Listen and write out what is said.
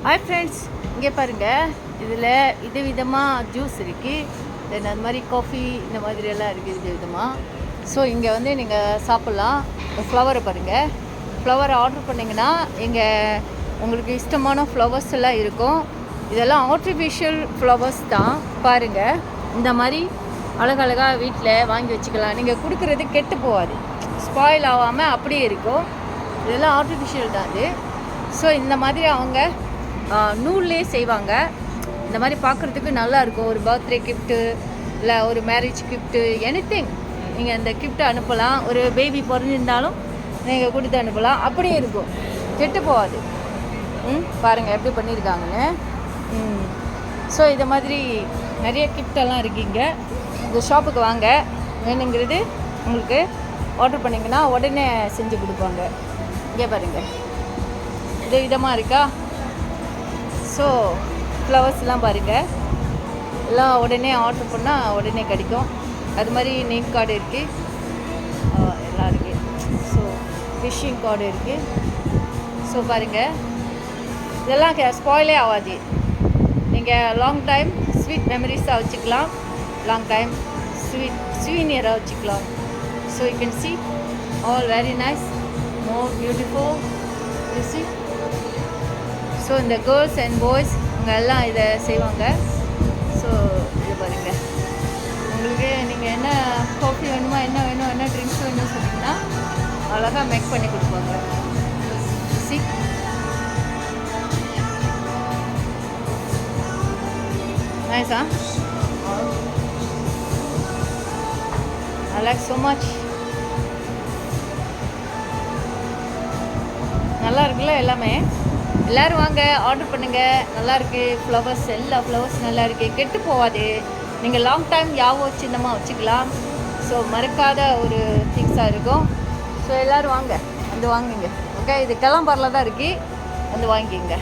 Hi friends, இங்கே பாருங்கள். இதில் விதமாக ஜூஸ் இருக்குது. தென் அது மாதிரி காஃபி இந்த மாதிரியெல்லாம் இருக்குது விதமாக. ஸோ இங்கே வந்து நீங்கள் சாப்பிட்லாம். ஃப்ளவரை பாருங்கள். ஃப்ளவரை ஆர்டர் பண்ணிங்கன்னா இங்கே உங்களுக்கு இஷ்டமான ஃப்ளவர்ஸ் எல்லாம் இருக்கும். இதெல்லாம் ஆர்டிஃபிஷியல் ஃப்ளவர்ஸ் தான். பாருங்கள், இந்த மாதிரி அழகழகாக வீட்டில் வாங்கி வச்சுக்கலாம். நீங்கள் கொடுக்குறது கெட்டு போகாது, ஸ்பாயில் ஆகாமல் அப்படியே இருக்கும். இதெல்லாம் ஆர்டிஃபிஷியல் தான் அது. ஸோ இந்த மாதிரி அவங்க நூல்லே செய்வாங்க. இந்த மாதிரி பார்க்குறதுக்கு நல்லாயிருக்கும். ஒரு பர்த்டே கிஃப்ட்டு இல்லை ஒரு மேரேஜ் கிஃப்ட்டு, எனிதிங் நீங்கள் இந்த கிஃப்ட்டை அனுப்பலாம். ஒரு பேபி பிறந்திருந்தாலும் நீங்கள் கொடுத்து அனுப்பலாம். அப்படியே இருக்கும், கெட்டு போகாது. பாருங்கள் எப்படி பண்ணியிருக்காங்கன்னு. ஸோ இதை மாதிரி நிறைய கிஃப்டெல்லாம் இருக்கீங்க. இந்த ஷாப்புக்கு வாங்க, வேணுங்கிறது உங்களுக்கு ஆர்டர் பண்ணிங்கன்னா உடனே செஞ்சு கொடுப்பாங்க. இங்கே பாருங்கள், இது விதமாக இருக்கா. ஸோ ஃப்ளவர்ஸ்லாம் பாருங்கள், எல்லாம் உடனே ஆர்டர் பண்ணால் உடனே கிடைக்கும். அது மாதிரி நேம் கார்டு இருக்குது, எல்லாம் இருக்குது. ஸோ ஃபிஷ்ஷிங் கார்டு இருக்குது. ஸோ பாருங்கள், இதெல்லாம் ஸ்பாயிலே ஆகாது. நீங்கள் லாங் டைம் ஸ்வீட் மெமரிஸாக வச்சுக்கலாம், லாங் டைம் ஸ்வீனியராக வச்சுக்கலாம். So you can see all very nice, more beautiful, you see. So இந்த கேர்ள்ஸ் அண்ட் பாய்ஸ் அவங்க எல்லாம் இதை செய்வாங்க. ஸோ இது பாருங்கள், உங்களுக்கு நீங்கள் என்ன காஃபி வேணுமா, என்ன வேணும், என்ன ட்ரிங்க்ஸ் வேணும்னு சொன்னீங்கன்னா அழகாக மேக் பண்ணி கொடுப்பாங்க. சி நைஸா, I like so much. நல்லா இருக்குல்ல எல்லாமே. எல்லோரும் வாங்க, ஆர்டர் பண்ணுங்கள். நல்லாயிருக்கு ஃப்ளவர்ஸ், எல்லா ஃப்ளவர்ஸ் நல்லா இருக்குது, கெட்டு போகாது. நீங்கள் லாங் டைம் யாவும் சின்னமாக வச்சுக்கலாம். ஸோ மறக்காத ஒரு திங்ஸாக இருக்கும். ஸோ எல்லோரும் வாங்க, வந்து வாங்குங்க. ஓகே, இது கிளம்பாரில் தான் இருக்குது, வந்து வாங்கிங்க.